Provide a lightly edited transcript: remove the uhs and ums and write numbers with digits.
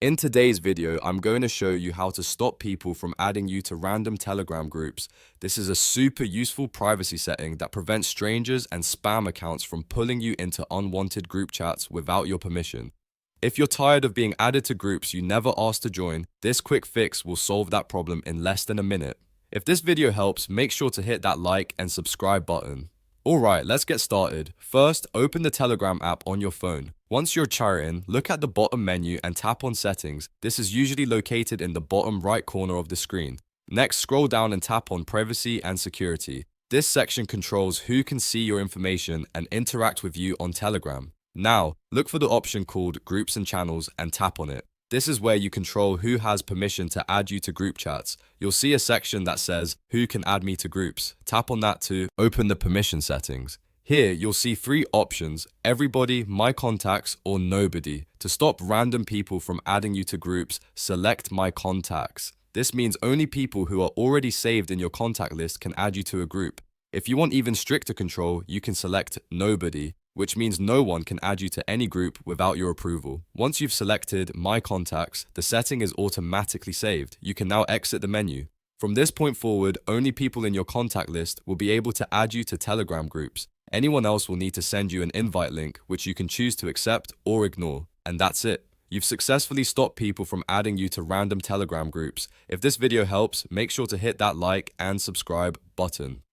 In today's video, I'm going to show you how to stop people from adding you to random Telegram groups. This is a super useful privacy setting that prevents strangers and spam accounts from pulling you into unwanted group chats without your permission. If you're tired of being added to groups you never asked to join, this quick fix will solve that problem in less than a minute. If this video helps, make sure to hit that like and subscribe button. Alright, let's get started. First, open the Telegram app on your phone. Once you're chatting, look at the bottom menu and tap on Settings. This is usually located in the bottom right corner of the screen. Next, scroll down and tap on Privacy and Security. This section controls who can see your information and interact with you on Telegram. Now, look for the option called Groups and Channels and tap on it. This is where you control who has permission to add you to group chats. You'll see a section that says, Who can add me to groups? Tap on that to open the permission settings. Here, you'll see three options, everybody, my contacts, or nobody. To stop random people from adding you to groups, select my contacts. This means only people who are already saved in your contact list can add you to a group. If you want even stricter control, you can select nobody, which means no one can add you to any group without your approval. Once you've selected My Contacts, the setting is automatically saved. You can now exit the menu. From this point forward, only people in your contact list will be able to add you to Telegram groups. Anyone else will need to send you an invite link, which you can choose to accept or ignore. And that's it. You've successfully stopped people from adding you to random Telegram groups. If this video helps, make sure to hit that like and subscribe button.